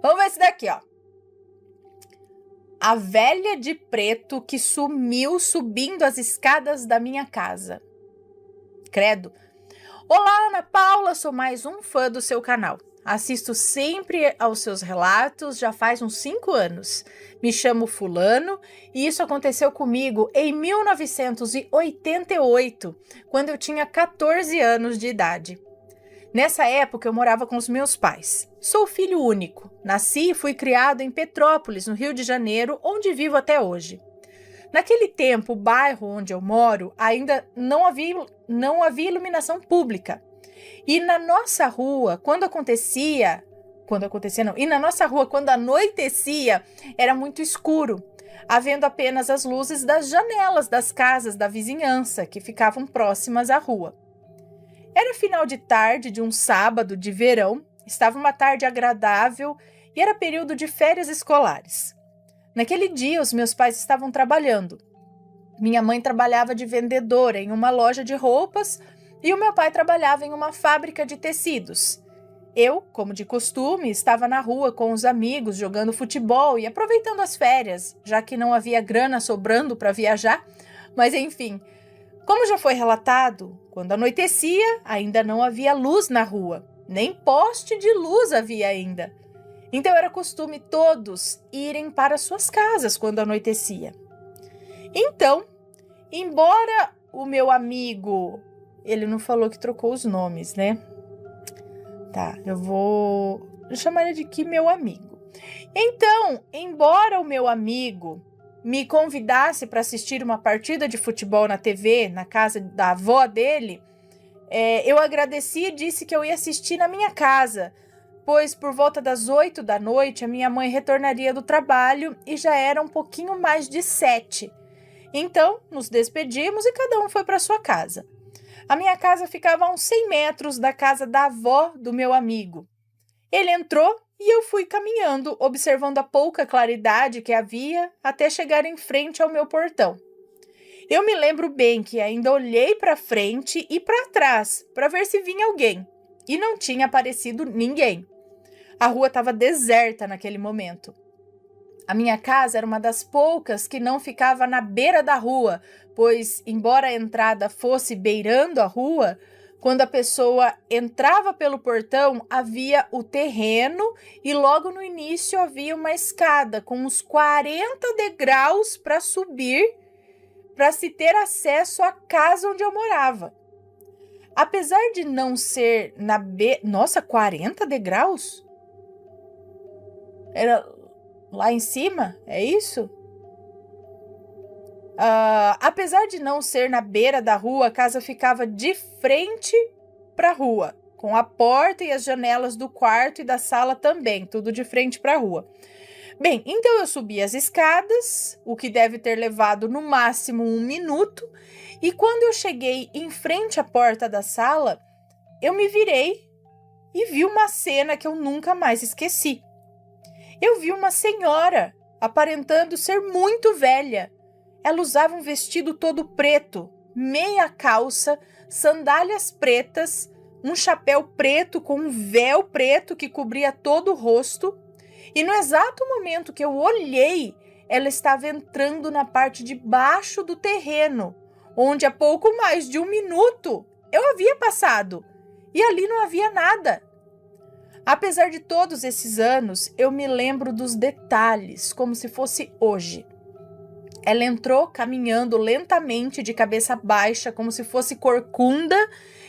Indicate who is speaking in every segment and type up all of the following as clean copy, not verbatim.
Speaker 1: Vamos ver esse daqui, ó. A velha de preto que sumiu subindo as escadas da minha casa. Credo. Olá, Ana Paula, sou mais um fã do seu canal. Assisto sempre aos seus relatos, já faz uns 5 anos. Me chamo Fulano e isso aconteceu comigo em 1988, quando eu tinha 14 anos de idade. Nessa época eu morava com os meus pais. Sou filho único. Nasci e fui criado em Petrópolis, no Rio de Janeiro, onde vivo até hoje. Naquele tempo, o bairro onde eu moro ainda não havia iluminação pública. E na nossa rua, quando anoitecia, era muito escuro, havendo apenas as luzes das janelas das casas da vizinhança que ficavam próximas à rua. Era final de tarde de um sábado de verão, estava uma tarde agradável e era período de férias escolares. Naquele dia, os meus pais estavam trabalhando. Minha mãe trabalhava de vendedora em uma loja de roupas e o meu pai trabalhava em uma fábrica de tecidos. Eu, como de costume, estava na rua com os amigos jogando futebol e aproveitando as férias, já que não havia grana sobrando para viajar, mas enfim. Como já foi relatado, quando anoitecia, ainda não havia luz na rua, nem poste de luz havia ainda. Então era costume todos irem para suas casas quando anoitecia. Então, embora o meu amigo... Ele não falou que trocou os nomes, né? Tá, eu vou chamar ele de que meu amigo. Então, embora o meu amigo me convidasse para assistir uma partida de futebol na TV, na casa da avó dele, eu agradeci e disse que eu ia assistir na minha casa, pois por volta das 8 da noite a minha mãe retornaria do trabalho e já era um pouquinho mais de 7. Então, nos despedimos e cada um foi para sua casa. A minha casa ficava a uns 100 metros da casa da avó do meu amigo. Ele entrou e eu fui caminhando, observando a pouca claridade que havia até chegar em frente ao meu portão. Eu me lembro bem que ainda olhei para frente e para trás para ver se vinha alguém, e não tinha aparecido ninguém. A rua estava deserta naquele momento. A minha casa era uma das poucas que não ficava na beira da rua, pois, embora a entrada fosse beirando a rua, quando a pessoa entrava pelo portão, havia o terreno e logo no início havia uma escada com uns 40 degraus para subir, para se ter acesso à casa onde eu morava. Apesar de não ser na Nossa, 40 degraus? Era lá em cima? É isso? Apesar de não ser na beira da rua, a casa ficava de frente para a rua, com a porta e as janelas do quarto e da sala também, tudo de frente para a rua. Bem, então eu subi as escadas, o que deve ter levado no máximo 1 minuto, e quando eu cheguei em frente à porta da sala, eu me virei e vi uma cena que eu nunca mais esqueci. Eu vi uma senhora, aparentando ser muito velha. Ela usava um vestido todo preto, meia calça, sandálias pretas, um chapéu preto com um véu preto que cobria todo o rosto. E no exato momento que eu olhei, ela estava entrando na parte de baixo do terreno, onde há pouco mais de 1 minuto eu havia passado. E ali não havia nada. Apesar de todos esses anos, eu me lembro dos detalhes, como se fosse hoje. Ela entrou caminhando lentamente de cabeça baixa, como se fosse corcunda,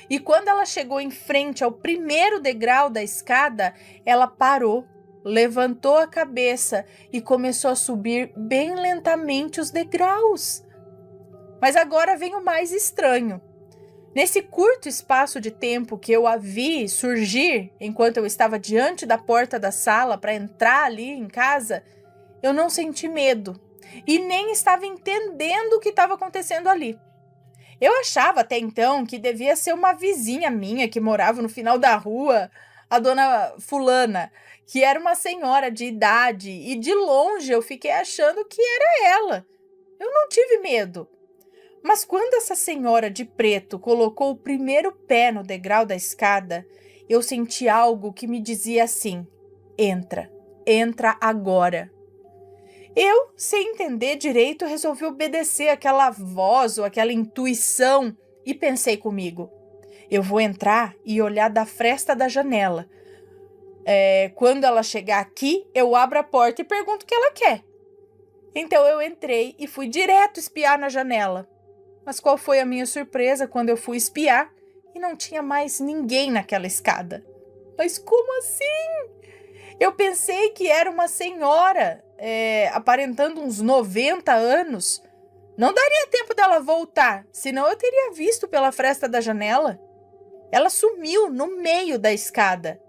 Speaker 1: e quando ela chegou em frente ao primeiro degrau da escada, ela parou, levantou a cabeça e começou a subir bem lentamente os degraus. Mas agora vem o mais estranho. Nesse curto espaço de tempo que eu a vi surgir enquanto eu estava diante da porta da sala para entrar ali em casa, eu não senti medo e nem estava entendendo o que estava acontecendo ali. Eu achava até então que devia ser uma vizinha minha que morava no final da rua, a dona Fulana, que era uma senhora de idade, e de longe eu fiquei achando que era ela. Eu não tive medo. Mas quando essa senhora de preto colocou o primeiro pé no degrau da escada, eu senti algo que me dizia assim: entra, entra agora. Eu, sem entender direito, resolvi obedecer aquela voz ou aquela intuição e pensei comigo, eu vou entrar e olhar da fresta da janela. Quando ela chegar aqui, eu abro a porta e pergunto o que ela quer. Então eu entrei e fui direto espiar na janela. Mas qual foi a minha surpresa quando eu fui espiar e não tinha mais ninguém naquela escada? Mas como assim? Eu pensei que era uma senhora, aparentando uns 90 anos. Não daria tempo dela voltar, senão eu teria visto pela fresta da janela. Ela sumiu no meio da escada.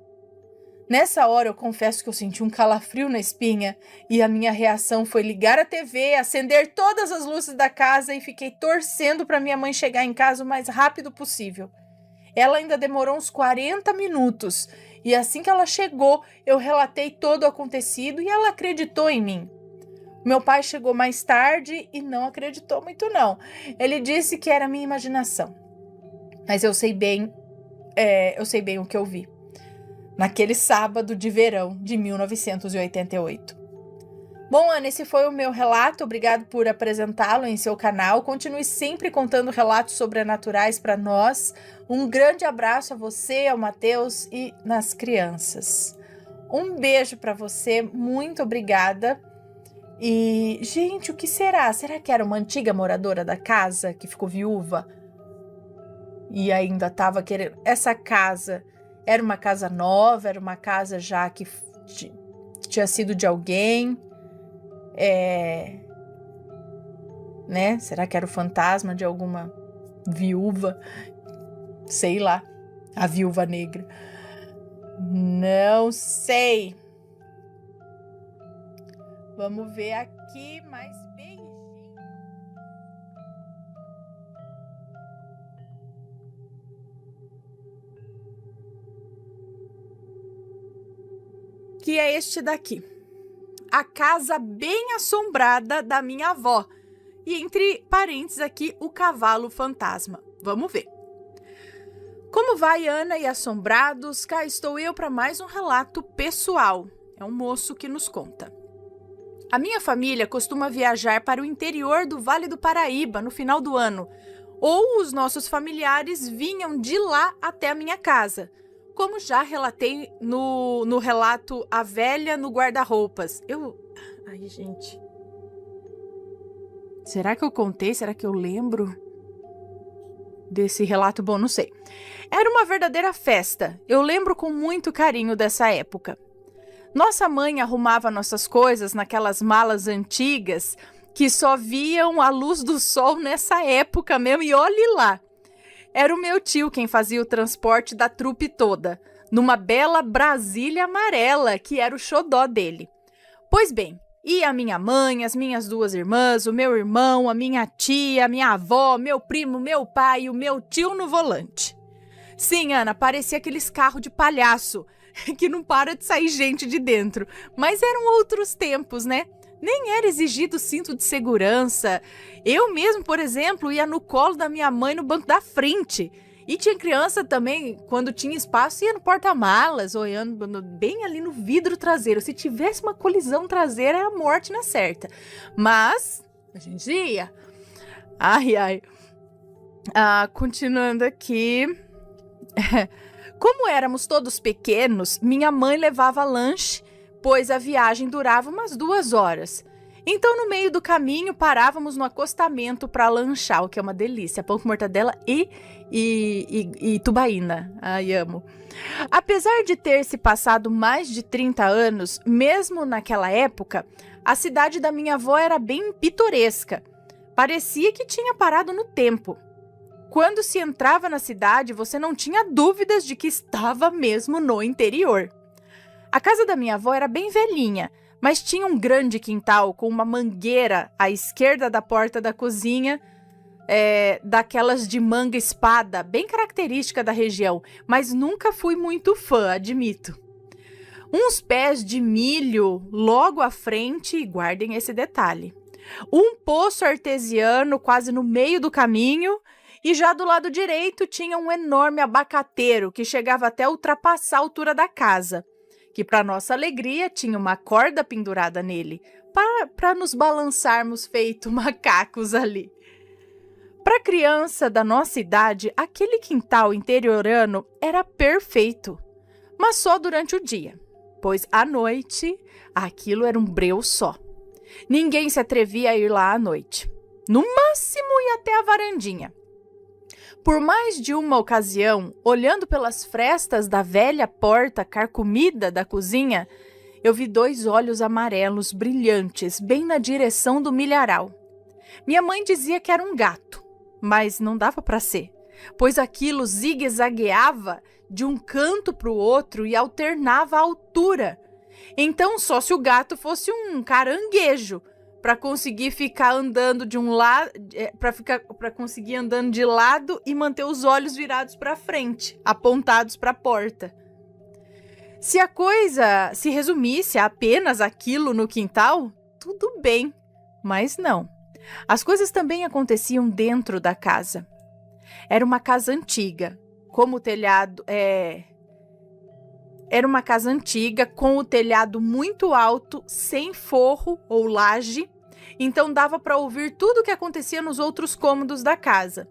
Speaker 1: Nessa hora eu confesso que eu senti um calafrio na espinha e a minha reação foi ligar a TV, acender todas as luzes da casa e fiquei torcendo para minha mãe chegar em casa o mais rápido possível. Ela ainda demorou uns 40 minutos e assim que ela chegou eu relatei todo o acontecido e ela acreditou em mim. Meu pai chegou mais tarde e não acreditou muito não. Ele disse que era minha imaginação. Mas eu sei bem o que eu vi. Naquele sábado de verão de 1988. Bom, Ana, esse foi o meu relato. Obrigado por apresentá-lo em seu canal. Continue sempre contando relatos sobrenaturais para nós. Um grande abraço a você, ao Matheus e nas crianças. Um beijo para você. Muito obrigada. E, gente, o que será? Será que era uma antiga moradora da casa que ficou viúva? E ainda estava querendo... Essa casa... Era uma casa nova, era uma casa já que tinha sido de alguém, né? Será que era o fantasma de alguma viúva? Sei lá, a viúva negra. Não sei. Vamos ver aqui mais beijinho. Que é este daqui. A casa bem assombrada da minha avó. E entre parênteses aqui, o cavalo fantasma. Vamos ver. Como vai, Ana e assombrados? Cá estou eu para mais um relato pessoal. É um moço que nos conta. A minha família costuma viajar para o interior do Vale do Paraíba no final do ano. Ou os nossos familiares vinham de lá até a minha casa. Como já relatei no relato A Velha no Guarda-Roupas. Ai, gente. Será que eu contei? Será que eu lembro desse relato? Bom, não sei. Era uma verdadeira festa. Eu lembro com muito carinho dessa época. Nossa mãe arrumava nossas coisas naquelas malas antigas que só viam a luz do sol nessa época mesmo. E olhe lá. Era o meu tio quem fazia o transporte da trupe toda, numa bela Brasília amarela, que era o xodó dele. Pois bem, ia a minha mãe, as minhas duas irmãs, o meu irmão, a minha tia, a minha avó, meu primo, meu pai e o meu tio no volante. Sim, Ana, parecia aqueles carros de palhaço, que não para de sair gente de dentro. Mas eram outros tempos, né? Nem era exigido cinto de segurança. Eu mesmo, por exemplo, ia no colo da minha mãe no banco da frente. E tinha criança também, quando tinha espaço, ia no porta-malas, olhando bem ali no vidro traseiro. Se tivesse uma colisão traseira, era morte na certa. Mas a gente ia. Ai. Continuando aqui. Como éramos todos pequenos, minha mãe levava lanche, pois a viagem durava umas 2 horas. Então, no meio do caminho, parávamos no acostamento para lanchar, o que é uma delícia. Pão com mortadela e tubaína. Ai, amo. Apesar de ter se passado mais de 30 anos, mesmo naquela época, a cidade da minha avó era bem pitoresca. Parecia que tinha parado no tempo. Quando se entrava na cidade, você não tinha dúvidas de que estava mesmo no interior. A casa da minha avó era bem velhinha, mas tinha um grande quintal com uma mangueira à esquerda da porta da cozinha, daquelas de manga-espada, bem característica da região, mas nunca fui muito fã, admito. Uns pés de milho logo à frente, e guardem esse detalhe. Um poço artesiano quase no meio do caminho, e já do lado direito tinha um enorme abacateiro que chegava até ultrapassar a altura da casa, que para nossa alegria tinha uma corda pendurada nele, para nos balançarmos feito macacos ali. Para criança da nossa idade, aquele quintal interiorano era perfeito, mas só durante o dia, pois à noite aquilo era um breu só. Ninguém se atrevia a ir lá à noite. No máximo ia até a varandinha. Por mais de uma ocasião, olhando pelas frestas da velha porta carcomida da cozinha, eu vi 2 olhos amarelos brilhantes bem na direção do milharal. Minha mãe dizia que era um gato, mas não dava para ser, pois aquilo zigue-zagueava de um canto para o outro e alternava a altura. Então, só se o gato fosse um caranguejo, para conseguir ficar andando de um lado, para conseguir andando de lado e manter os olhos virados para frente, apontados para a porta. Se a coisa se resumisse a apenas aquilo no quintal, tudo bem, mas não. As coisas também aconteciam dentro da casa. Era uma casa antiga, como o telhado Era uma casa antiga com o telhado muito alto, sem forro ou laje, então dava para ouvir tudo o que acontecia nos outros cômodos da casa.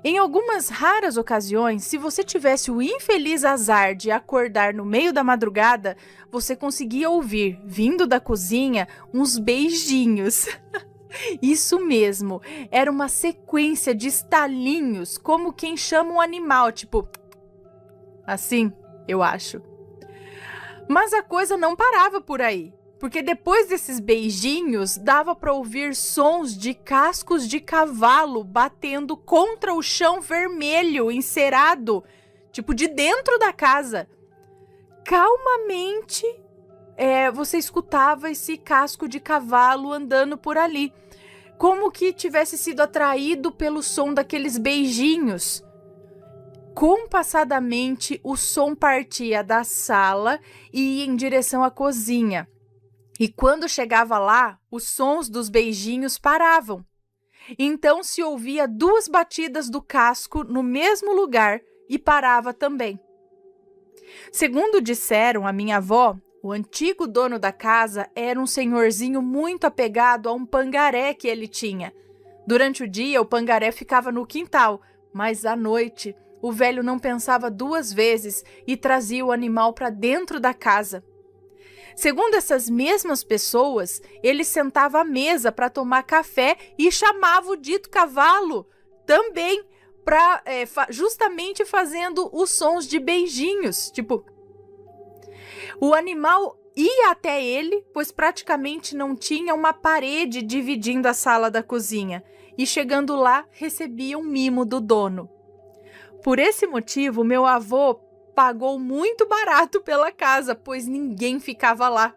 Speaker 1: Em algumas raras ocasiões, se você tivesse o infeliz azar de acordar no meio da madrugada, você conseguia ouvir, vindo da cozinha, uns beijinhos. Isso mesmo, era uma sequência de estalinhos, como quem chama um animal, tipo... assim, eu acho. Mas a coisa não parava por aí, porque depois desses beijinhos, dava para ouvir sons de cascos de cavalo batendo contra o chão vermelho, encerado, tipo de dentro da casa. Calmamente, você escutava esse casco de cavalo andando por ali, como que tivesse sido atraído pelo som daqueles beijinhos. Compassadamente, o som partia da sala e ia em direção à cozinha. E quando chegava lá, os sons dos beijinhos paravam. Então se ouvia 2 batidas do casco no mesmo lugar e parava também. Segundo disseram a minha avó, o antigo dono da casa era um senhorzinho muito apegado a um pangaré que ele tinha. Durante o dia, o pangaré ficava no quintal, mas à noite, o velho não pensava 2 vezes e trazia o animal para dentro da casa. Segundo essas mesmas pessoas, ele sentava à mesa para tomar café e chamava o dito cavalo também, justamente fazendo os sons de beijinhos. Tipo, o animal ia até ele, pois praticamente não tinha uma parede dividindo a sala da cozinha, e chegando lá, recebia um mimo do dono. Por esse motivo, meu avô pagou muito barato pela casa, pois ninguém ficava lá.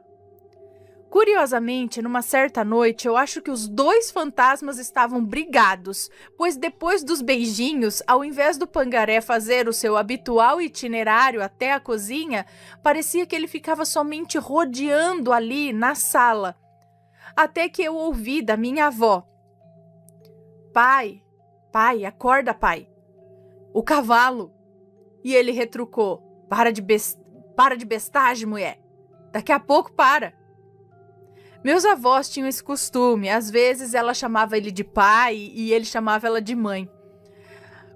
Speaker 1: Curiosamente, numa certa noite, eu acho que os 2 fantasmas estavam brigados, pois depois dos beijinhos, ao invés do pangaré fazer o seu habitual itinerário até a cozinha, parecia que ele ficava somente rodeando ali na sala. Até que eu ouvi da minha avó: Pai, acorda, pai. O cavalo. E ele retrucou: para de bestagem, mulher. Daqui a pouco para. Meus avós tinham esse costume. Às vezes ela chamava ele de pai e ele chamava ela de mãe.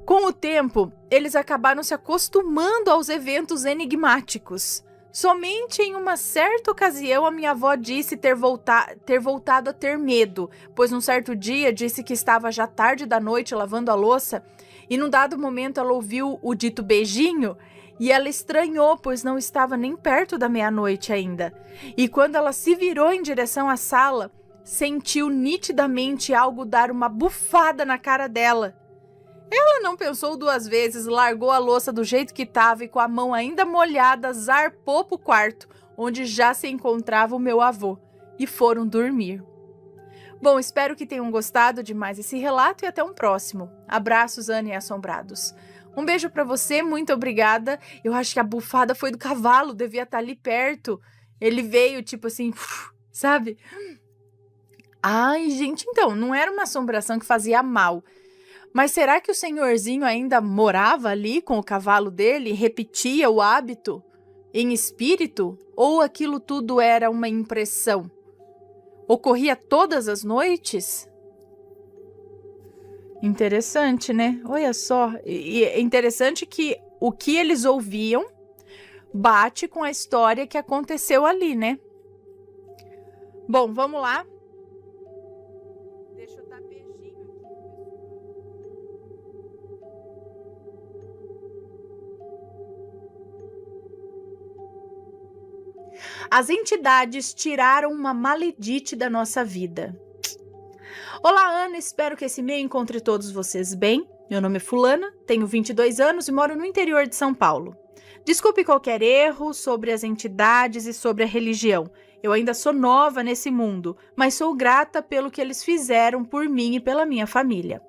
Speaker 1: Com o tempo, eles acabaram se acostumando aos eventos enigmáticos. Somente em uma certa ocasião a minha avó disse ter voltado a ter medo, pois num certo dia disse que estava já tarde da noite lavando a louça e num dado momento ela ouviu o dito beijinho e ela estranhou, pois não estava nem perto da meia-noite ainda. E quando ela se virou em direção à sala, sentiu nitidamente algo dar uma bufada na cara dela. Ela não pensou 2 vezes, largou a louça do jeito que estava e com a mão ainda molhada zarpou para o quarto, onde já se encontrava o meu avô, e foram dormir. Bom, espero que tenham gostado de mais esse relato e até um próximo. Abraços, Ana e Assombrados. Um beijo para você, muito obrigada. Eu acho que a bufada foi do cavalo, devia estar ali perto. Ele veio tipo assim, sabe? Ai, gente, então, não era uma assombração que fazia mal. Mas será que o senhorzinho ainda morava ali com o cavalo dele e repetia o hábito? em espírito ou aquilo tudo era uma impressão? Ocorria todas as noites? Interessante, né? Olha só. E é interessante que o que eles ouviam bate com a história que aconteceu ali, né? Bom, vamos lá. Deixa eu dar beijinho aqui. As entidades tiraram uma maledite da nossa vida. Olá, Ana, espero que esse e-mail encontre todos vocês bem. Meu nome é Fulana, tenho 22 anos e moro no interior de São Paulo. Desculpe qualquer erro sobre as entidades e sobre a religião. Eu ainda sou nova nesse mundo, mas sou grata pelo que eles fizeram por mim e pela minha família.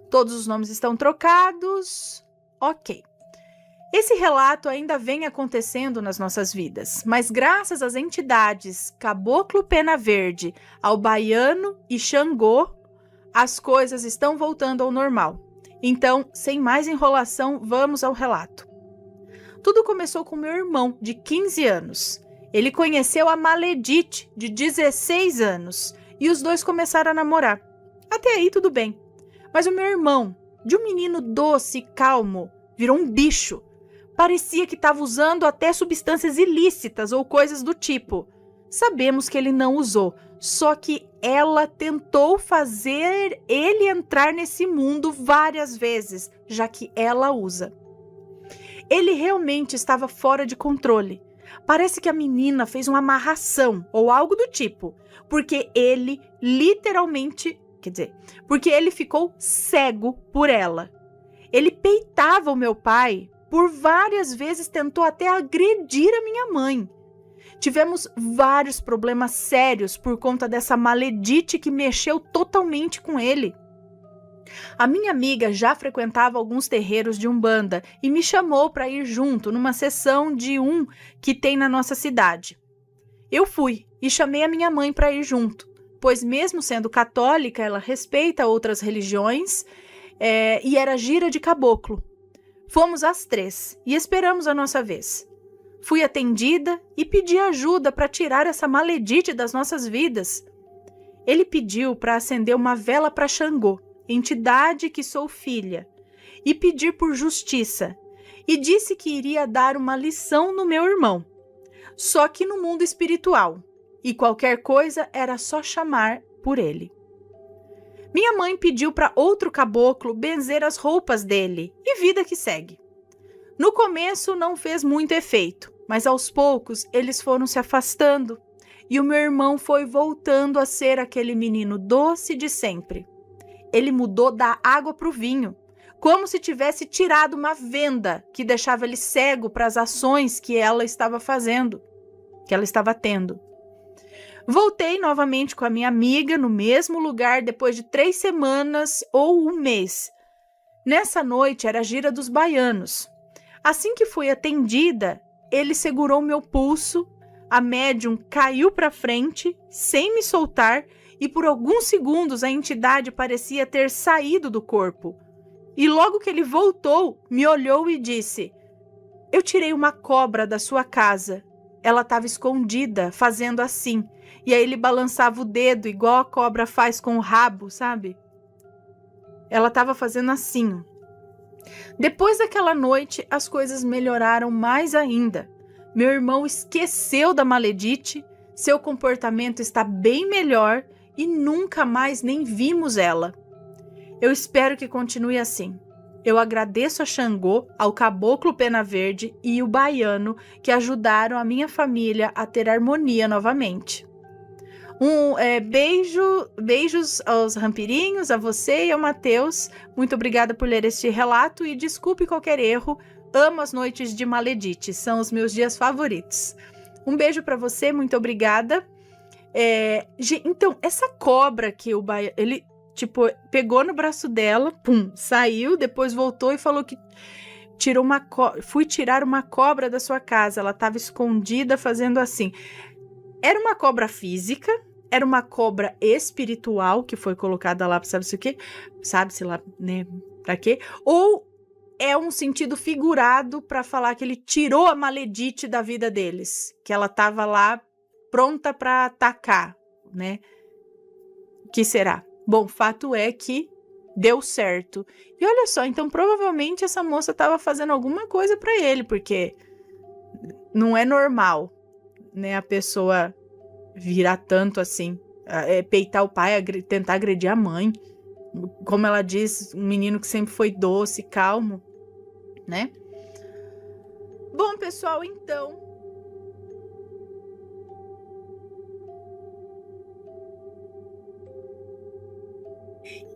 Speaker 1: Todos os nomes estão trocados. Ok. Esse relato ainda vem acontecendo nas nossas vidas, mas graças às entidades Caboclo Pena Verde, ao Baiano e Xangô, as coisas estão voltando ao normal. Então, sem mais enrolação, vamos ao relato. Tudo começou com meu irmão, de 15 anos. Ele conheceu a Maledite, de 16 anos, e os dois começaram a namorar. Até aí tudo bem. Mas o meu irmão, de um menino doce e calmo, virou um bicho. Parecia que estava usando até substâncias ilícitas ou coisas do tipo. Sabemos que ele não usou, só que ela tentou fazer ele entrar nesse mundo várias vezes, já que ela usa. Ele realmente estava fora de controle. Parece que a menina fez uma amarração ou algo do tipo, porque ele literalmente, porque ele ficou cego por ela. Ele peitava o meu pai, por várias vezes tentou até agredir a minha mãe. Tivemos vários problemas sérios por conta dessa maledite que mexeu totalmente com ele. A minha amiga já frequentava alguns terreiros de Umbanda e me chamou para ir junto numa sessão de um que tem na nossa cidade. Eu fui e chamei a minha mãe para ir junto, pois mesmo sendo católica, ela respeita outras religiões e era gira de caboclo. Fomos às 3 e esperamos a nossa vez. Fui atendida e pedi ajuda para tirar essa maledite das nossas vidas. Ele pediu para acender uma vela para Xangô, entidade que sou filha, e pedir por justiça, e disse que iria dar uma lição no meu irmão, só que no mundo espiritual, e qualquer coisa era só chamar por ele. Minha mãe pediu para outro caboclo benzer as roupas dele, e vida que segue. No começo não fez muito efeito, mas aos poucos eles foram se afastando, e o meu irmão foi voltando a ser aquele menino doce de sempre. Ele mudou da água para o vinho, como se tivesse tirado uma venda que deixava ele cego para as ações que ela estava fazendo, que ela estava tendo. Voltei novamente com a minha amiga no mesmo lugar depois de 3 semanas ou um mês. Nessa noite era a gira dos baianos. Assim que fui atendida, ele segurou meu pulso, a médium caiu para frente, sem me soltar, e por alguns segundos a entidade parecia ter saído do corpo. E logo que ele voltou, me olhou e disse: "Eu tirei uma cobra da sua casa. Ela estava escondida, fazendo assim." E aí ele balançava o dedo, igual a cobra faz com o rabo, sabe? Ela estava fazendo assim. Depois daquela noite, as coisas melhoraram mais ainda. Meu irmão esqueceu da maledite, seu comportamento está bem melhor e nunca mais nem vimos ela. Eu espero que continue assim. Eu agradeço a Xangô, ao Caboclo Pena Verde e o Baiano que ajudaram a minha família a ter harmonia novamente. Beijos aos rampirinhos, a você e ao Matheus. Muito obrigada por ler este relato e desculpe qualquer erro. Amo as noites de maledite, são os meus dias favoritos. Um beijo para você, muito obrigada. Então, essa cobra que o Baiano, ele pegou no braço dela, pum, saiu, depois voltou e falou que fui tirar uma cobra da sua casa, ela estava escondida fazendo assim. Era uma cobra física, era uma cobra espiritual que foi colocada lá, sabe-se lá, né, pra quê? Ou é um sentido figurado para falar que ele tirou a maledite da vida deles, que ela estava lá pronta para atacar, né? O que será? Bom, fato é que deu certo. E olha só, então provavelmente essa moça estava fazendo alguma coisa para ele, porque não é normal, né, a pessoa virar tanto assim, peitar o pai, tentar agredir a mãe. Como ela diz, um menino que sempre foi doce, calmo, né? Bom, pessoal, então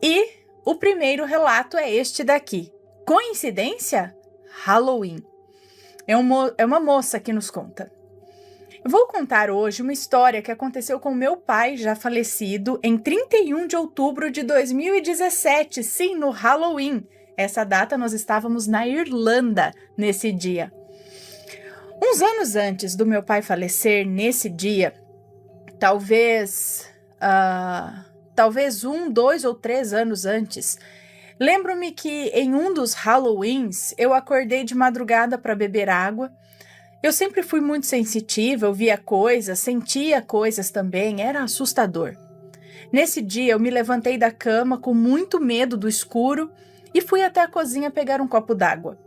Speaker 1: e o primeiro relato é este daqui. Coincidência? Halloween. É uma moça que nos conta. Eu vou contar hoje uma história que aconteceu com meu pai, já falecido, em 31 de outubro de 2017, sim, no Halloween. Essa data nós estávamos na Irlanda nesse dia. Uns anos antes do meu pai falecer, nesse dia, talvez 1, 2 ou 3 anos antes, lembro-me que em um dos Halloweens eu acordei de madrugada para beber água. Eu sempre fui muito sensitiva, eu via coisas, sentia coisas também, era assustador. Nesse dia eu me levantei da cama com muito medo do escuro e fui até a cozinha pegar um copo d'água.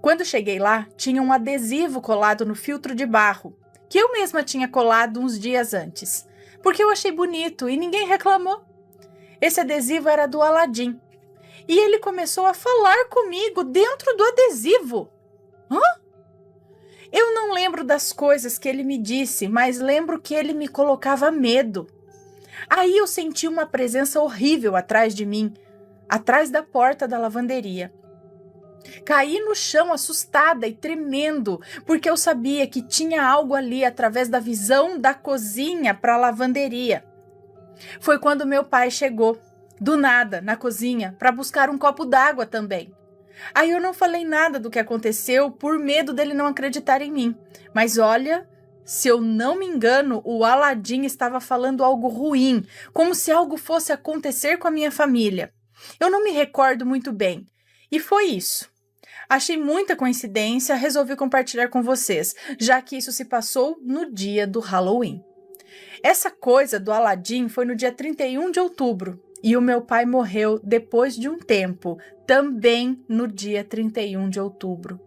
Speaker 1: Quando cheguei lá, tinha um adesivo colado no filtro de barro, que eu mesma tinha colado uns dias antes, porque eu achei bonito e ninguém reclamou. Esse adesivo era do Aladim. E ele começou a falar comigo dentro do adesivo. Hã? Eu não lembro das coisas que ele me disse, mas lembro que ele me colocava medo. Aí eu senti uma presença horrível atrás de mim, atrás da porta da lavanderia. Caí no chão assustada e tremendo, porque eu sabia que tinha algo ali através da visão da cozinha para a lavanderia. Foi quando meu pai chegou, do nada, na cozinha, para buscar um copo d'água também. Aí eu não falei nada do que aconteceu por medo dele não acreditar em mim. Mas olha, se eu não me engano, o Aladim estava falando algo ruim, como se algo fosse acontecer com a minha família. Eu não me recordo muito bem. E foi isso. Achei muita coincidência, resolvi compartilhar com vocês, já que isso se passou no dia do Halloween. Essa coisa do Aladim foi no dia 31 de outubro. E o meu pai morreu depois de um tempo, também no dia 31 de outubro.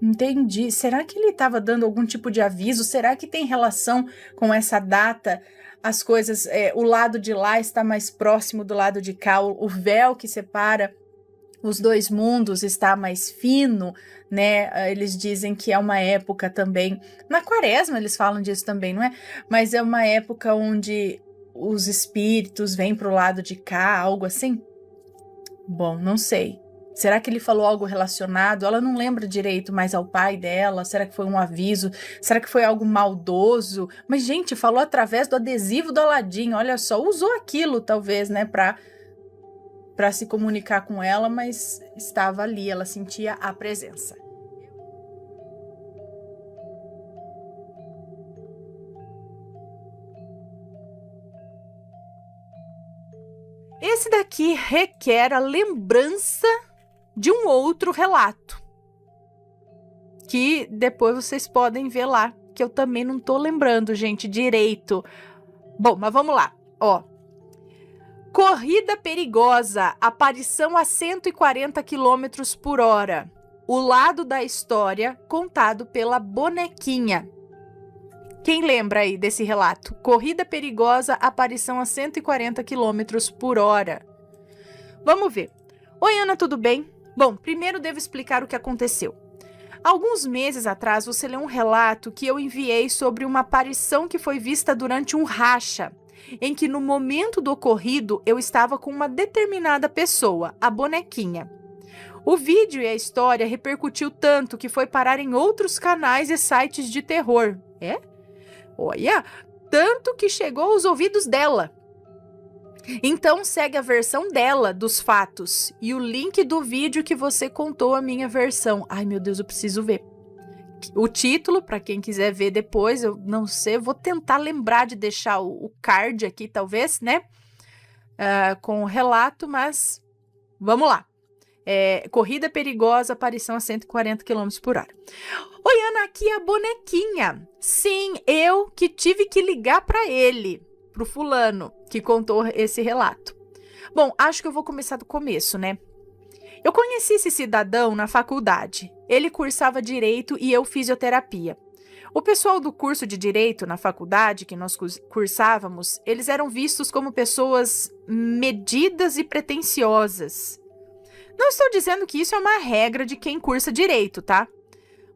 Speaker 1: Entendi. Será que ele estava dando algum tipo de aviso? Será que tem relação com essa data? As coisas, o lado de lá está mais próximo do lado de cá, o véu que separa os dois mundos está mais fino, né? Eles dizem que é uma época também, na quaresma eles falam disso também, não é? Mas é uma época onde os espíritos vêm para o lado de cá, algo assim? Bom, não sei. Será que ele falou algo relacionado? Ela não lembra direito mais ao pai dela. Será que foi um aviso? Será que foi algo maldoso? Mas, gente, falou através do adesivo do Aladim. Olha só, usou aquilo, talvez, né, para se comunicar com ela, mas estava ali, ela sentia a presença. Esse daqui requer a lembrança de um outro relato, que depois vocês podem ver lá, que eu também não tô lembrando, gente, direito. Bom, mas vamos lá, ó. Corrida perigosa, aparição a 140 km por hora. O lado da história contado pela bonequinha. Quem lembra aí desse relato? Corrida perigosa, aparição a 140 km por hora. Vamos ver. Oi, Ana, tudo bem? Bom, primeiro devo explicar o que aconteceu. Alguns meses atrás, você leu um relato que eu enviei sobre uma aparição que foi vista durante um racha, em que no momento do ocorrido eu estava com uma determinada pessoa, a bonequinha. O vídeo e a história repercutiu tanto que foi parar em outros canais e sites de terror. É? Olha, tanto que chegou aos ouvidos dela. Então segue a versão dela dos fatos e o link do vídeo que você contou a minha versão. Ai, meu Deus, eu preciso ver. O título, para quem quiser ver depois, eu não sei, vou tentar lembrar de deixar o card aqui, talvez, né? Com o relato, mas vamos lá. Corrida perigosa, aparição a 140 km por hora. Oi, Ana, aqui é a bonequinha. Sim, eu que tive que ligar para ele, pro fulano, que contou esse relato. Bom, acho que eu vou começar do começo, né? Eu conheci esse cidadão na faculdade. Ele cursava Direito e eu Fisioterapia. O pessoal do curso de Direito na faculdade que nós cursávamos, eles eram vistos como pessoas medidas e pretensiosas. Não estou dizendo que isso é uma regra de quem cursa Direito, tá?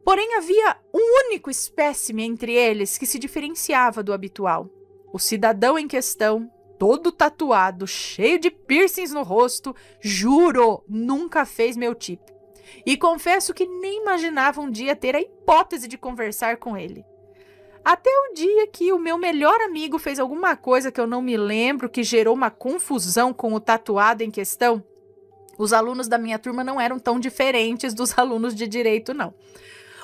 Speaker 1: Porém, havia um único espécime entre eles que se diferenciava do habitual. O cidadão em questão, todo tatuado, cheio de piercings no rosto, juro, nunca fez meu tipo. E confesso que nem imaginava um dia ter a hipótese de conversar com ele. Até o dia que o meu melhor amigo fez alguma coisa que eu não me lembro, que gerou uma confusão com o tatuado em questão. Os alunos da minha turma não eram tão diferentes dos alunos de Direito, não.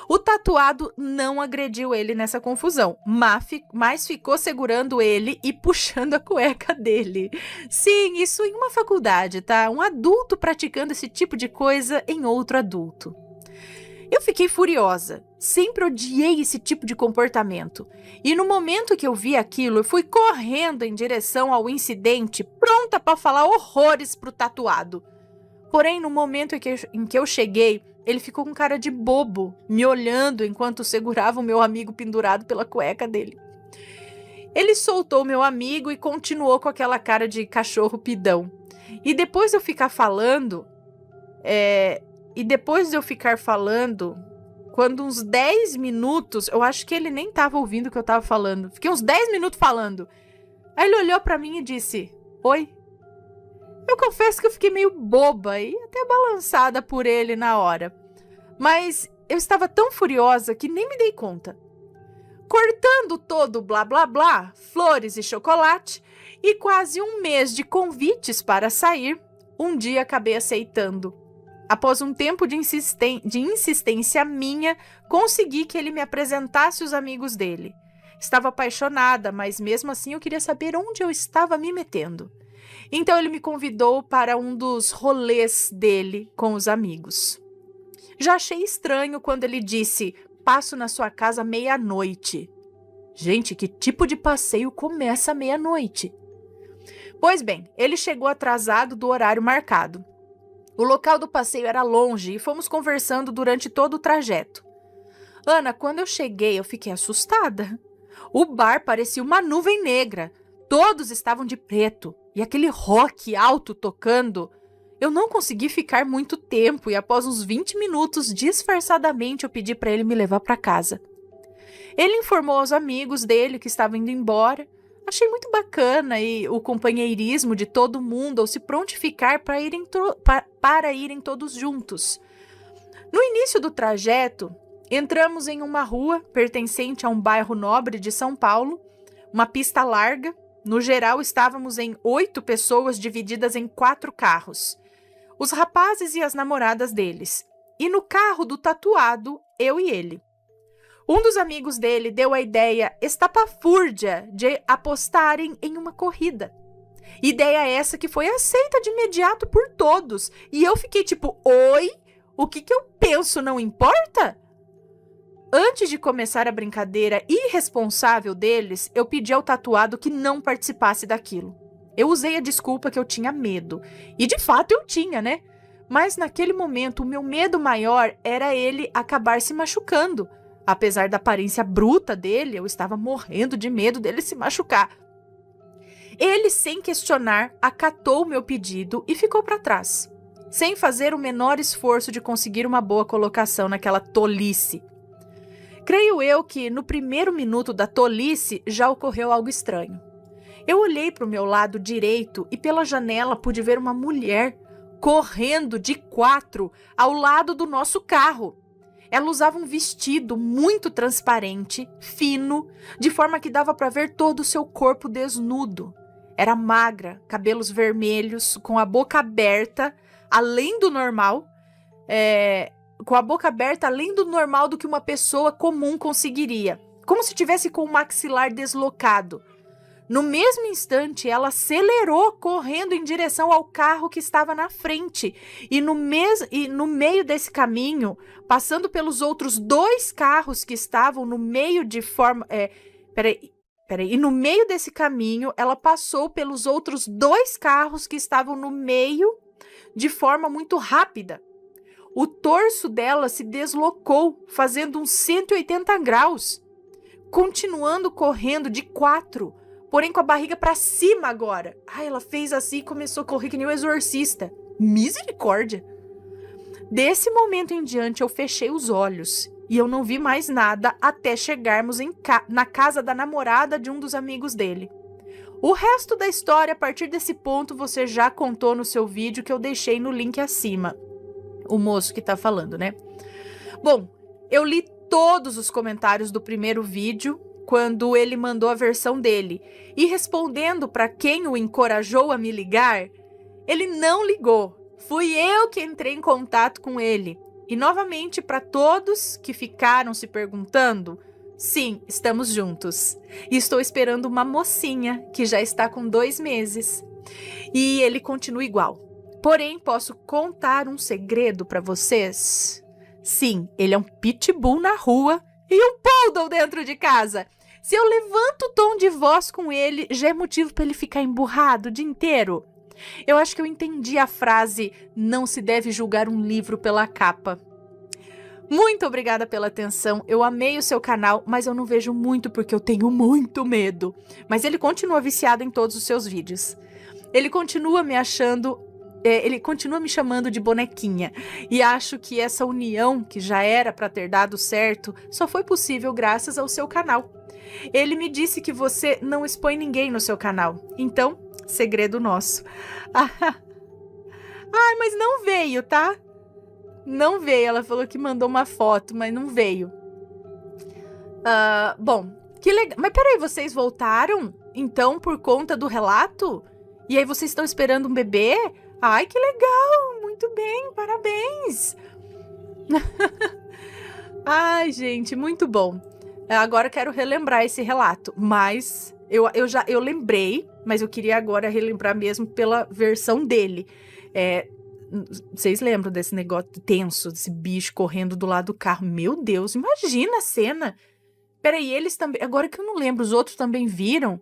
Speaker 1: O tatuado não agrediu ele nessa confusão, mas ficou segurando ele e puxando a cueca dele. Sim, isso em uma faculdade, tá? Um adulto praticando esse tipo de coisa em outro adulto. Eu fiquei furiosa. Sempre odiei esse tipo de comportamento. E no momento que eu vi aquilo, eu fui correndo em direção ao incidente, pronta para falar horrores pro tatuado. Porém, no momento em que eu cheguei, ele ficou com cara de bobo, me olhando enquanto segurava o meu amigo pendurado pela cueca dele. Ele soltou o meu amigo e continuou com aquela cara de cachorro pidão. E depois de eu ficar falando, quando uns 10 minutos, eu acho que ele nem estava ouvindo o que eu estava falando. Fiquei uns 10 minutos falando. Aí ele olhou para mim e disse, oi. Eu confesso que eu fiquei meio boba e até balançada por ele na hora. Mas eu estava tão furiosa que nem me dei conta. Cortando todo o blá blá blá, flores e chocolate, e quase um mês de convites para sair, um dia acabei aceitando. Após um tempo de insistência minha, consegui que ele me apresentasse os amigos dele. Estava apaixonada, mas mesmo assim eu queria saber onde eu estava me metendo. Então ele me convidou para um dos rolês dele com os amigos. Já achei estranho quando ele disse, passo na sua casa meia-noite. Gente, que tipo de passeio começa à meia-noite? Pois bem, ele chegou atrasado do horário marcado. O local do passeio era longe e fomos conversando durante todo o trajeto. Ana, quando eu cheguei, eu fiquei assustada. O bar parecia uma nuvem negra. Todos estavam de preto. E aquele rock alto tocando, eu não consegui ficar muito tempo e após uns 20 minutos, disfarçadamente, eu pedi para ele me levar para casa. Ele informou aos amigos dele que estavam indo embora. Achei muito bacana e o companheirismo de todo mundo ao se prontificar para irem todos juntos. No início do trajeto, entramos em uma rua pertencente a um bairro nobre de São Paulo, uma pista larga. No geral, estávamos em 8 pessoas divididas em 4 carros. Os rapazes e as namoradas deles. E no carro do tatuado, eu e ele. Um dos amigos dele deu a ideia estapafúrdia de apostarem em uma corrida. Ideia essa que foi aceita de imediato por todos. E eu fiquei tipo, oi? O que eu penso não importa? Antes de começar a brincadeira irresponsável deles, eu pedi ao tatuado que não participasse daquilo. Eu usei a desculpa que eu tinha medo. E de fato eu tinha, né? Mas naquele momento o meu medo maior era ele acabar se machucando. Apesar da aparência bruta dele, eu estava morrendo de medo dele se machucar. Ele, sem questionar, acatou o meu pedido e ficou para trás, sem fazer o menor esforço de conseguir uma boa colocação naquela tolice. Creio eu que, no primeiro minuto da tolice, já ocorreu algo estranho. Eu olhei para o meu lado direito e pela janela pude ver uma mulher correndo de 4 ao lado do nosso carro. Ela usava um vestido muito transparente, fino, de forma que dava para ver todo o seu corpo desnudo. Era magra, cabelos vermelhos, com a boca aberta, além do normal, do que uma pessoa comum conseguiria, como se tivesse com o maxilar deslocado. No mesmo instante, ela acelerou correndo em direção ao carro que estava na frente. E no meio desse caminho, passando pelos outros 2 carros que estavam no meio de forma... Peraí. E no meio desse caminho, ela passou pelos outros 2 carros que estavam no meio de forma muito rápida. O torso dela se deslocou, fazendo uns 180 graus. Continuando correndo de 4, porém com a barriga para cima agora. Ela fez assim e começou a correr que nem um exorcista. Misericórdia! Desse momento em diante, eu fechei os olhos e eu não vi mais nada até chegarmos na casa da namorada de um dos amigos dele. O resto da história, a partir desse ponto, você já contou no seu vídeo que eu deixei no link acima. O moço que tá falando, né? Bom, eu li todos os comentários do primeiro vídeo quando ele mandou a versão dele. E respondendo para quem o encorajou a me ligar, ele não ligou. Fui eu que entrei em contato com ele. E novamente, para todos que ficaram se perguntando, sim, estamos juntos. E estou esperando uma mocinha que já está com 2 meses. E ele continua igual. Porém, posso contar um segredo para vocês? Sim, ele é um pitbull na rua e um poodle dentro de casa. Se eu levanto o tom de voz com ele, já é motivo para ele ficar emburrado o dia inteiro. Eu acho que eu entendi a frase, não se deve julgar um livro pela capa. Muito obrigada pela atenção, eu amei o seu canal, mas eu não vejo muito porque eu tenho muito medo. Mas ele continua viciado em todos os seus vídeos. Ele continua me chamando de bonequinha. E acho que essa união, que já era para ter dado certo, só foi possível graças ao seu canal. Ele me disse que você não expõe ninguém no seu canal. Então, segredo nosso. Mas não veio, tá? Não veio. Ela falou que mandou uma foto, mas não veio. Bom, que legal. Mas peraí, vocês voltaram? Então, por conta do relato? E aí vocês estão esperando um bebê? Ai, que legal! Muito bem, parabéns! Ai, gente, muito bom. Agora quero relembrar esse relato, mas eu lembrei, mas eu queria agora relembrar mesmo pela versão dele. Vocês lembram desse negócio tenso, desse bicho correndo do lado do carro? Meu Deus, imagina a cena! Peraí, eles também... Agora que eu não lembro, os outros também viram?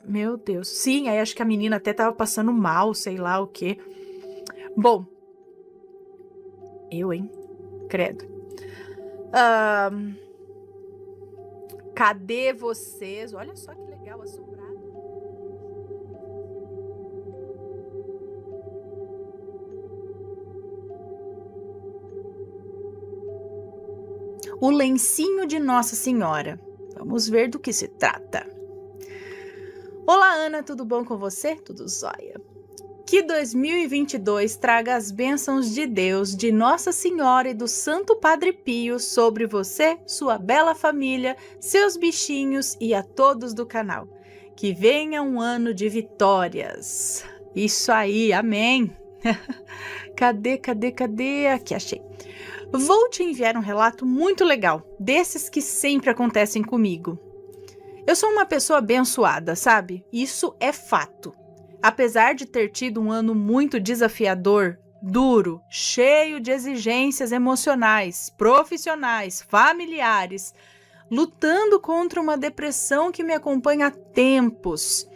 Speaker 1: Meu Deus. Sim, aí acho que a menina até tava passando mal, sei lá o quê. Bom. Hein? Credo. Cadê vocês? Olha só que legal, assombrado. O lencinho de Nossa Senhora. Vamos ver do que se trata. Olá, Ana, tudo bom com você? Tudo jóia. Que 2022 traga as bênçãos de Deus, de Nossa Senhora e do Santo Padre Pio sobre você, sua bela família, seus bichinhos e a todos do canal. Que venha um ano de vitórias. Isso aí, amém. Cadê? Aqui, achei. Vou te enviar um relato muito legal, desses que sempre acontecem comigo. Eu sou uma pessoa abençoada, sabe? Isso é fato. Apesar de ter tido um ano muito desafiador, duro, cheio de exigências emocionais, profissionais, familiares, lutando contra uma depressão que me acompanha há tempos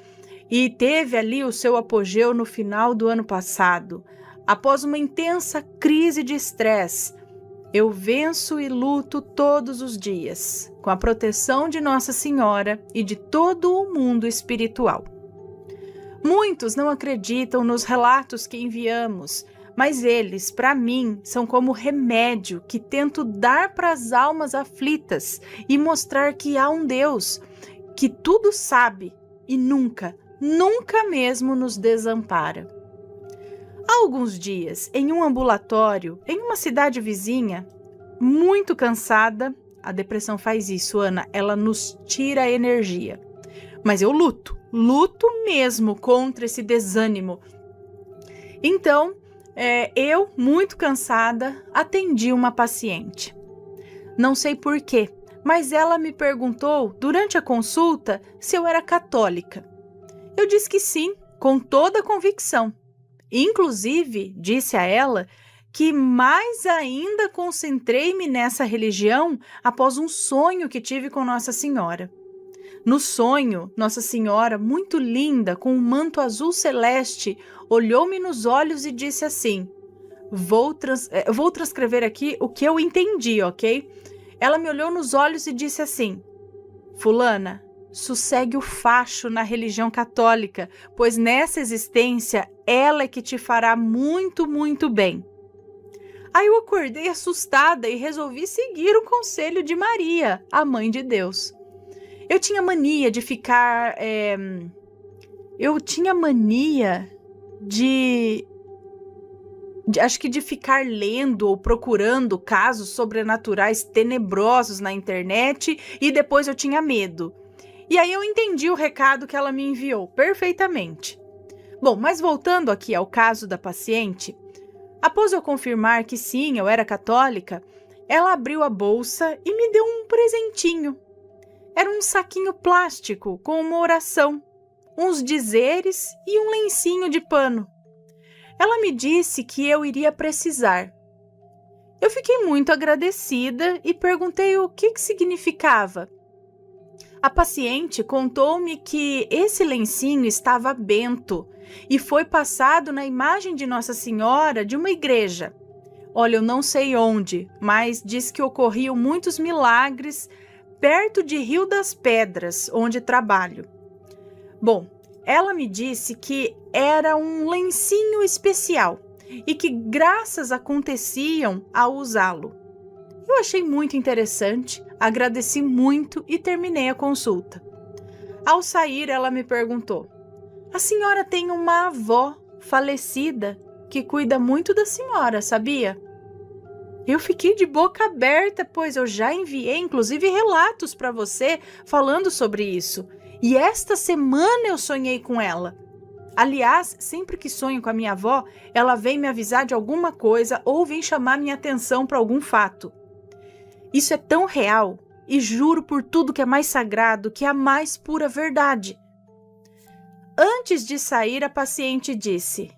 Speaker 1: e teve ali o seu apogeu no final do ano passado, após uma intensa crise de estresse, eu venço e luto todos os dias, com a proteção de Nossa Senhora e de todo o mundo espiritual. Muitos não acreditam nos relatos que enviamos, mas eles, para mim, são como remédio que tento dar para as almas aflitas e mostrar que há um Deus que tudo sabe e nunca mesmo nos desampara. Há alguns dias, em um ambulatório, em uma cidade vizinha, muito cansada, a depressão faz isso, Ana, ela nos tira a energia. Mas eu luto mesmo contra esse desânimo. Então, muito cansada, atendi uma paciente. Não sei porquê, mas ela me perguntou durante a consulta se eu era católica. Eu disse que sim, com toda a convicção. Inclusive, disse a ela que mais ainda concentrei-me nessa religião após um sonho que tive com Nossa Senhora. No sonho, Nossa Senhora, muito linda, com um manto azul celeste, olhou-me nos olhos e disse assim, vou transcrever aqui o que eu entendi, ok? Ela me olhou nos olhos e disse assim, fulana, sossegue o facho na religião católica, pois nessa existência ela é que te fará muito, muito bem. Aí eu acordei assustada e resolvi seguir o conselho de Maria, a Mãe de Deus. Eu tinha mania de ficar... acho que de ficar lendo ou procurando casos sobrenaturais tenebrosos na internet e depois eu tinha medo. E aí eu entendi o recado que ela me enviou perfeitamente. Bom, mas voltando aqui ao caso da paciente, após eu confirmar que sim, eu era católica, ela abriu a bolsa e me deu um presentinho. Era um saquinho plástico com uma oração, uns dizeres e um lencinho de pano. Ela me disse que eu iria precisar. Eu fiquei muito agradecida e perguntei o que significava. A paciente contou-me que esse lencinho estava bento e foi passado na imagem de Nossa Senhora de uma igreja. Olha, eu não sei onde, mas diz que ocorriam muitos milagres perto de Rio das Pedras, onde trabalho. Bom, ela me disse que era um lencinho especial e que graças aconteciam ao usá-lo. Eu achei muito interessante, agradeci muito e terminei a consulta. Ao sair, ela me perguntou, a senhora tem uma avó falecida que cuida muito da senhora, sabia? Eu fiquei de boca aberta, pois eu já enviei inclusive relatos para você falando sobre isso. E esta semana eu sonhei com ela. Aliás, sempre que sonho com a minha avó, ela vem me avisar de alguma coisa ou vem chamar minha atenção para algum fato. Isso é tão real e juro por tudo que é mais sagrado que é a mais pura verdade. Antes de sair, a paciente disse,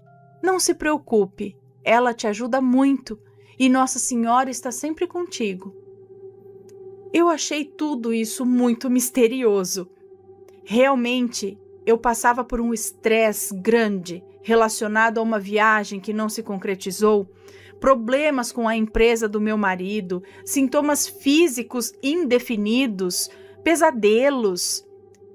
Speaker 1: não se preocupe, ela te ajuda muito e Nossa Senhora está sempre contigo. Eu achei tudo isso muito misterioso. Realmente, eu passava por um estresse grande relacionado a uma viagem que não se concretizou, problemas com a empresa do meu marido, sintomas físicos indefinidos, pesadelos.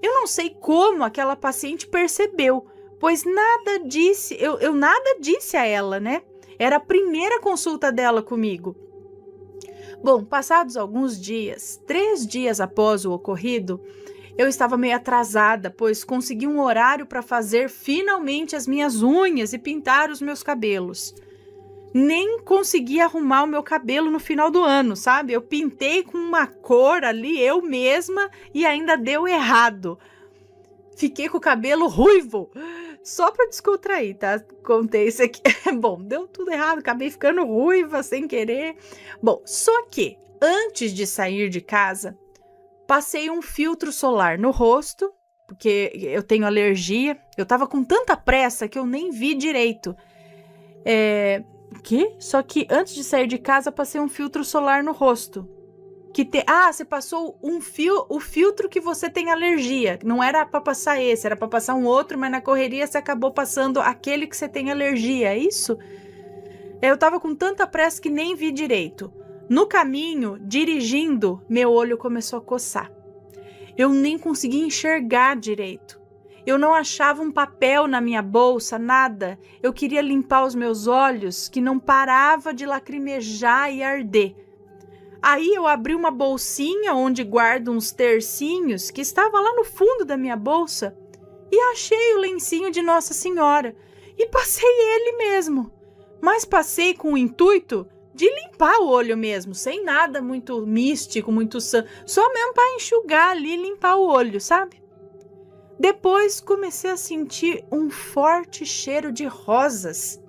Speaker 1: Eu não sei como aquela paciente percebeu, pois nada disse, eu nada disse a ela, né? Era a primeira consulta dela comigo. Bom, passados alguns dias, 3 dias após o ocorrido, eu estava meio atrasada, pois consegui um horário para fazer finalmente as minhas unhas e pintar os meus cabelos. Nem consegui arrumar o meu cabelo no final do ano, sabe? Eu pintei com uma cor ali, eu mesma, e ainda deu errado. Fiquei com o cabelo ruivo, só para descontrair, tá? Contei isso aqui. Bom, deu tudo errado, acabei ficando ruiva sem querer. Bom, só que antes de sair de casa, passei um filtro solar no rosto, porque eu tenho alergia. Eu tava com tanta pressa que eu nem vi direito. Só que antes de sair de casa, passei um filtro solar no rosto. Você passou o filtro que você tem alergia. Não era para passar esse, era para passar um outro, mas na correria você acabou passando aquele que você tem alergia, é isso? Eu tava com tanta pressa que nem vi direito. No caminho, dirigindo, meu olho começou a coçar. Eu nem conseguia enxergar direito. Eu não achava um papel na minha bolsa, nada. Eu queria limpar os meus olhos, que não parava de lacrimejar e arder. Aí eu abri uma bolsinha onde guardo uns tercinhos, que estava lá no fundo da minha bolsa, e achei o lencinho de Nossa Senhora. E passei ele mesmo. Mas passei com o intuito de limpar o olho mesmo, sem nada muito místico, muito só mesmo para enxugar ali e limpar o olho, sabe? Depois comecei a sentir um forte cheiro de rosas.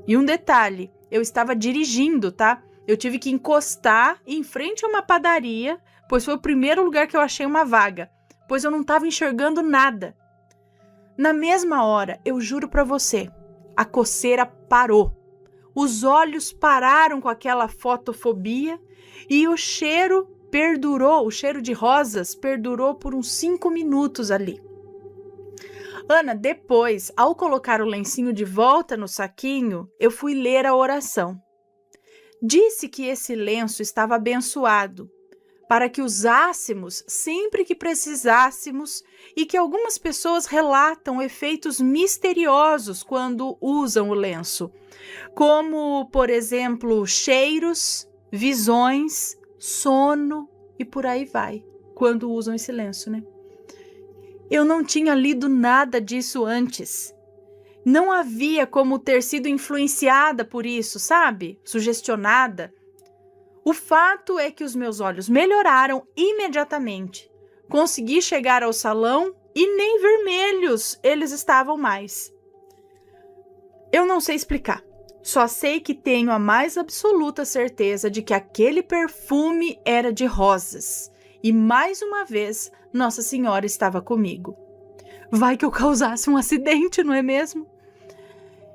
Speaker 1: E um detalhe, eu estava dirigindo, tá? Eu tive que encostar em frente a uma padaria pois foi o primeiro lugar que eu achei uma vaga, pois eu não estava enxergando nada. Na mesma hora, eu juro para você, a coceira parou. Os olhos pararam com aquela fotofobia e o cheiro perdurou, o cheiro de rosas perdurou por uns 5 minutos ali. Ana, depois, ao colocar o lencinho de volta no saquinho, eu fui ler a oração. Disse que esse lenço estava abençoado, para que usássemos sempre que precisássemos e que algumas pessoas relatam efeitos misteriosos quando usam o lenço, como, por exemplo, cheiros, visões, sono e por aí vai, quando usam esse lenço, né? Eu não tinha lido nada disso antes. Não havia como ter sido influenciada por isso, sabe? Sugestionada. O fato é que os meus olhos melhoraram imediatamente. Consegui chegar ao salão e nem vermelhos eles estavam mais. Eu não sei explicar. Só sei que tenho a mais absoluta certeza de que aquele perfume era de rosas. E mais uma vez, Nossa Senhora estava comigo. Vai que eu causasse um acidente, não é mesmo?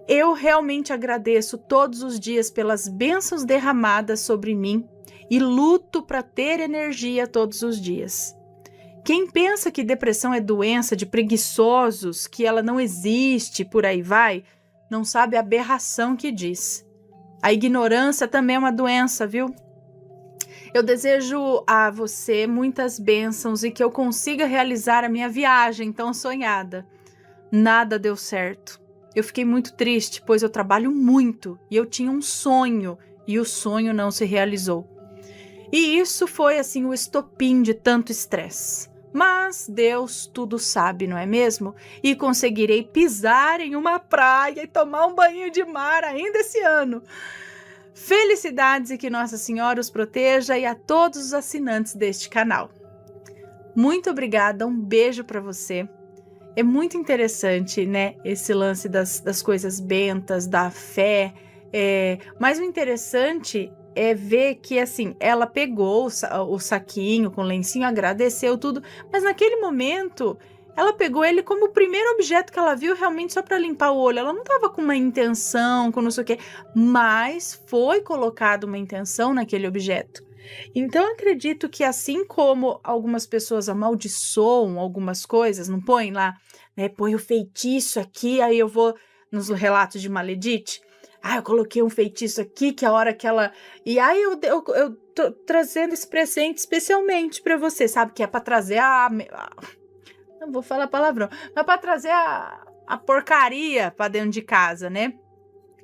Speaker 1: Eu realmente agradeço todos os dias pelas bênçãos derramadas sobre mim e luto para ter energia todos os dias. Quem pensa que depressão é doença de preguiçosos, que ela não existe, por aí vai, não sabe a aberração que diz. A ignorância também é uma doença, viu? Eu desejo a você muitas bênçãos e que eu consiga realizar a minha viagem tão sonhada. Nada deu certo. Eu fiquei muito triste, pois eu trabalho muito e eu tinha um sonho e o sonho não se realizou. E isso foi assim o estopim de tanto estresse. Mas Deus tudo sabe, não é mesmo? E conseguirei pisar em uma praia e tomar um banho de mar ainda esse ano. Felicidades e que Nossa Senhora os proteja e a todos os assinantes deste canal. Muito obrigada, um beijo para você. É muito interessante, né, esse lance das coisas bentas, da fé. Mas o interessante é ver que, assim, ela pegou o saquinho com o lencinho, agradeceu tudo, mas naquele momento ela pegou ele como o primeiro objeto que ela viu realmente só para limpar o olho. Ela não estava com uma intenção, com não sei o quê, mas foi colocada uma intenção naquele objeto. Então, eu acredito que assim como algumas pessoas amaldiçoam algumas coisas, não põe lá, né, põe o feitiço aqui, aí eu vou nos relatos de Maledite, eu coloquei um feitiço aqui, que a hora que ela... E aí eu tô trazendo esse presente especialmente para você, sabe? Que é para trazer não vou falar palavrão, mas para trazer a porcaria para dentro de casa, né?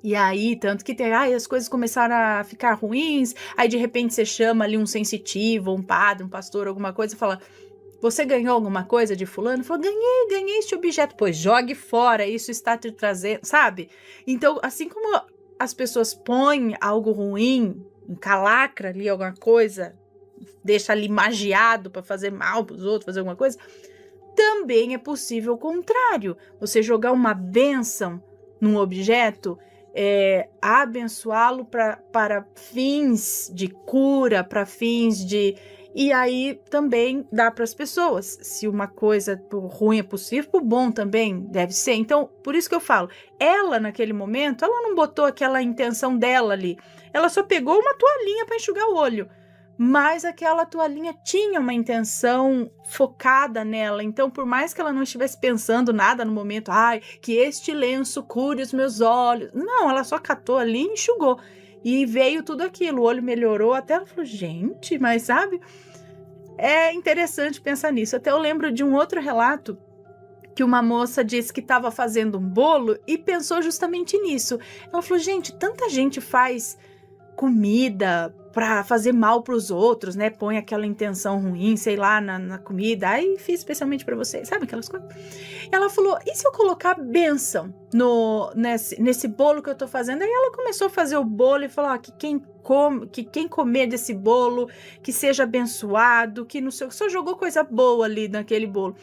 Speaker 1: E aí, tanto que as coisas começaram a ficar ruins, aí de repente você chama ali um sensitivo, um padre, um pastor, alguma coisa, e fala, você ganhou alguma coisa de fulano? Falou, ganhei este objeto. Pois jogue fora, isso está te trazendo, sabe? Então, assim como as pessoas põem algo ruim, encalacra ali alguma coisa, deixa ali magiado para fazer mal para os outros, fazer alguma coisa, também é possível o contrário. Você jogar uma bênção num objeto, abençoá-lo para fins de cura, para fins de... E aí também dá para as pessoas. Se uma coisa ruim é possível, o bom também deve ser. Então, por isso que eu falo, ela naquele momento, ela não botou aquela intenção dela ali. Ela só pegou uma toalhinha para enxugar o olho. Mas aquela toalhinha tinha uma intenção focada nela. Então, por mais que ela não estivesse pensando nada no momento, que este lenço cure os meus olhos. Não, ela só catou ali e enxugou. E veio tudo aquilo, o olho melhorou, até ela falou, gente, mas sabe? É interessante pensar nisso. Até eu lembro de um outro relato que uma moça disse que estava fazendo um bolo e pensou justamente nisso. Ela falou, gente, tanta gente faz comida para fazer mal para os outros, né? Põe aquela intenção ruim, sei lá, na comida. Aí fiz especialmente para você, sabe aquelas coisas? Ela falou, e se eu colocar bênção nesse bolo que eu tô fazendo? Aí ela começou a fazer o bolo e falou, que quem comer desse bolo, que seja abençoado, que não sei, só jogou coisa boa ali naquele bolo.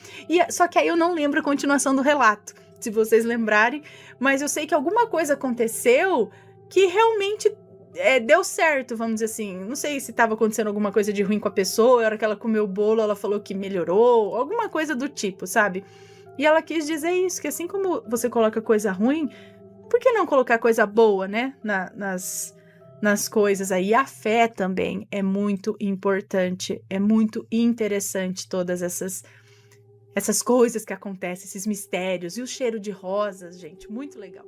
Speaker 1: Só que aí eu não lembro a continuação do relato, se vocês lembrarem, mas eu sei que alguma coisa aconteceu que realmente deu certo, vamos dizer assim. Não sei se estava acontecendo alguma coisa de ruim com a pessoa, a hora que ela comeu o bolo, ela falou que melhorou, alguma coisa do tipo, sabe? E ela quis dizer isso, que assim como você coloca coisa ruim, por que não colocar coisa boa, né? Nas coisas aí. A fé também é muito importante, é muito interessante todas essas coisas que acontecem, esses mistérios. E o cheiro de rosas, gente, muito legal.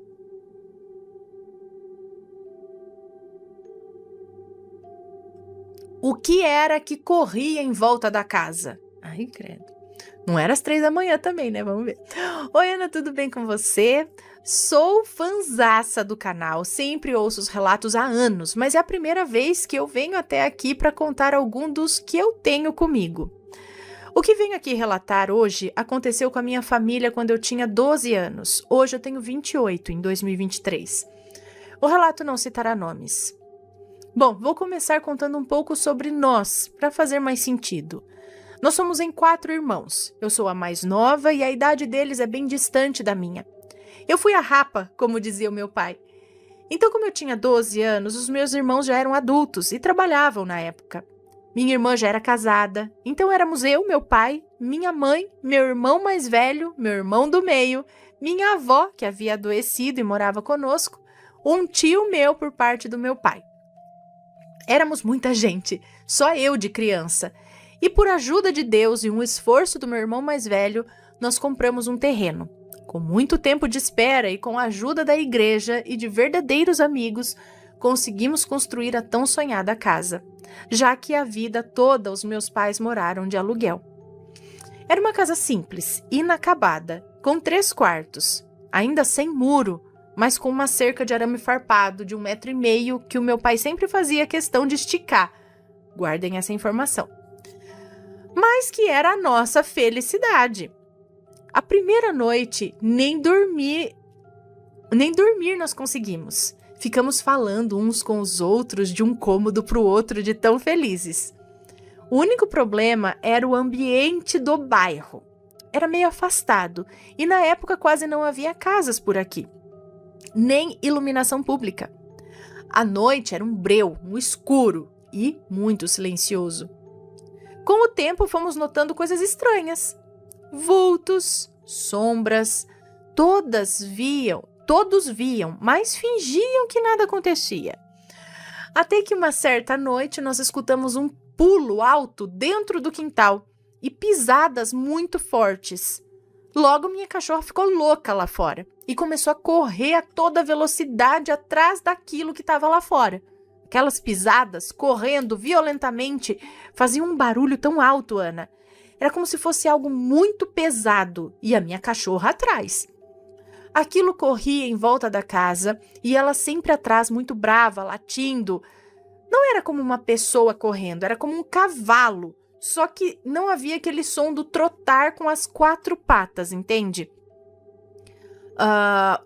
Speaker 1: O que era que corria em volta da casa? Ai, credo. Não era às 3 da manhã também, né? Vamos ver. Oi, Ana, tudo bem com você? Sou fanzaça do canal, sempre ouço os relatos há anos, mas é a primeira vez que eu venho até aqui para contar algum dos que eu tenho comigo. O que venho aqui relatar hoje aconteceu com a minha família quando eu tinha 12 anos. Hoje eu tenho 28, em 2023. O relato não citará nomes. Bom, vou começar contando um pouco sobre nós, para fazer mais sentido. Nós somos em 4 irmãos. Eu sou a mais nova e a idade deles é bem distante da minha. Eu fui a rapa, como dizia o meu pai. Então, como eu tinha 12 anos, os meus irmãos já eram adultos e trabalhavam na época. Minha irmã já era casada, então éramos eu, meu pai, minha mãe, meu irmão mais velho, meu irmão do meio, minha avó, que havia adoecido e morava conosco, um tio meu por parte do meu pai. Éramos muita gente, só eu de criança. E por ajuda de Deus e um esforço do meu irmão mais velho, nós compramos um terreno. Com muito tempo de espera e com a ajuda da igreja e de verdadeiros amigos, conseguimos construir a tão sonhada casa, já que a vida toda os meus pais moraram de aluguel. Era uma casa simples, inacabada, com 3 quartos, ainda sem muro, mas com uma cerca de arame farpado de 1,5 metro que o meu pai sempre fazia questão de esticar. Guardem essa informação. Mas que era a nossa felicidade. A primeira noite, nem dormir nós conseguimos. Ficamos falando uns com os outros de um cômodo para o outro de tão felizes. O único problema era o ambiente do bairro. Era meio afastado e na época quase não havia casas por aqui, nem iluminação pública. A noite era um breu, um escuro e muito silencioso. Com o tempo fomos notando coisas estranhas. Vultos, sombras, todos viam, mas fingiam que nada acontecia. Até que uma certa noite nós escutamos um pulo alto dentro do quintal e pisadas muito fortes. Logo minha cachorra ficou louca lá fora e começou a correr a toda velocidade atrás daquilo que estava lá fora. Aquelas pisadas, correndo violentamente, faziam um barulho tão alto, Ana. Era como se fosse algo muito pesado e a minha cachorra atrás. Aquilo corria em volta da casa e ela sempre atrás, muito brava, latindo. Não era como uma pessoa correndo, era como um cavalo. Só que não havia aquele som do trotar com as 4 patas, entende?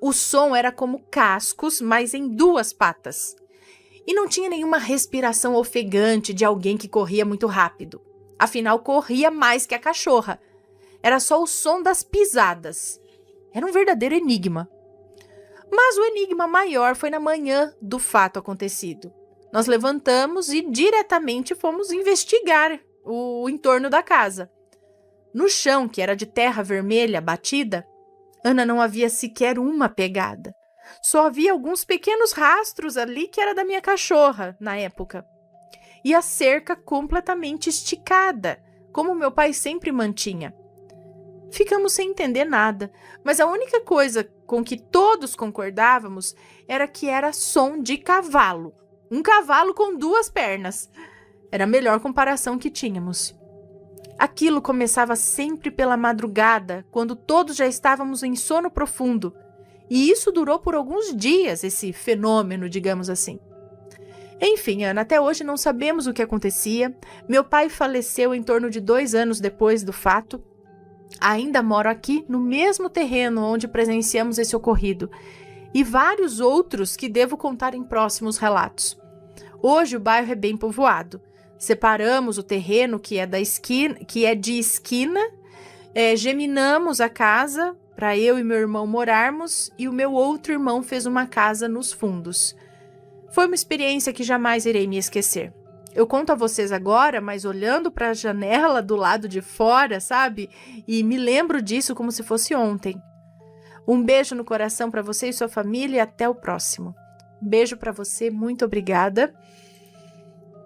Speaker 1: O som era como cascos, mas em 2 patas. E não tinha nenhuma respiração ofegante de alguém que corria muito rápido. Afinal, corria mais que a cachorra. Era só o som das pisadas. Era um verdadeiro enigma. Mas o enigma maior foi na manhã do fato acontecido. Nós levantamos e diretamente fomos investigar o entorno da casa. No chão, que era de terra vermelha batida, Ana, não havia sequer uma pegada. Só havia alguns pequenos rastros ali que era da minha cachorra, na época. E a cerca completamente esticada, como meu pai sempre mantinha. Ficamos sem entender nada, mas a única coisa com que todos concordávamos era que era som de cavalo. Um cavalo com 2 pernas. Era a melhor comparação que tínhamos. Aquilo começava sempre pela madrugada, quando todos já estávamos em sono profundo. E isso durou por alguns dias, esse fenômeno, digamos assim. Enfim, Ana, até hoje não sabemos o que acontecia. Meu pai faleceu em torno de 2 anos depois do fato. Ainda moro aqui, no mesmo terreno onde presenciamos esse ocorrido. E vários outros que devo contar em próximos relatos. Hoje o bairro é bem povoado. Separamos o terreno que é de esquina, geminamos a casa para eu e meu irmão morarmos e o meu outro irmão fez uma casa nos fundos. Foi uma experiência que jamais irei me esquecer. Eu conto a vocês agora, mas olhando para a janela do lado de fora, sabe? E me lembro disso como se fosse ontem. Um beijo no coração para você e sua família e até o próximo. Um beijo para você, muito obrigada.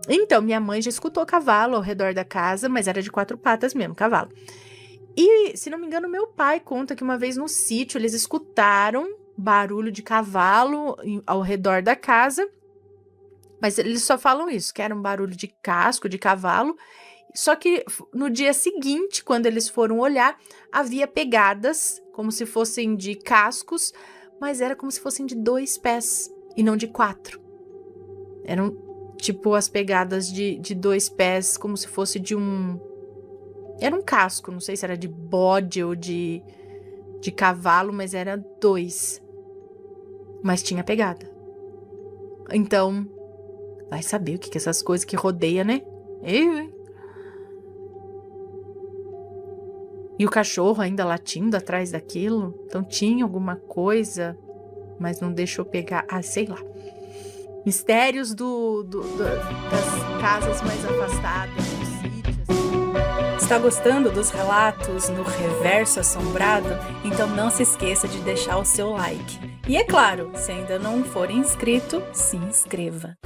Speaker 1: Então, minha mãe já escutou cavalo ao redor da casa, mas era de 4 patas mesmo, cavalo. E, se não me engano, meu pai conta que uma vez no sítio eles escutaram barulho de cavalo ao redor da casa, mas eles só falam isso, que era um barulho de casco, de cavalo. Só que no dia seguinte, quando eles foram olhar, havia pegadas, como se fossem de cascos, mas era como se fossem de 2 pés e não de 4. Eram tipo as pegadas de 2 pés, como se fosse de um... Era um casco, não sei se era de bode ou de cavalo, mas era 2. Mas tinha pegada. Então, vai saber o que essas coisas que rodeia, né? E o cachorro ainda latindo atrás daquilo. Então tinha alguma coisa, mas não deixou pegar. Ah, sei lá. Mistérios das casas mais afastadas, dos sítios.
Speaker 2: Está gostando dos relatos no Reverso Assombrado? Então não se esqueça de deixar o seu like. E é claro, se ainda não for inscrito, se inscreva.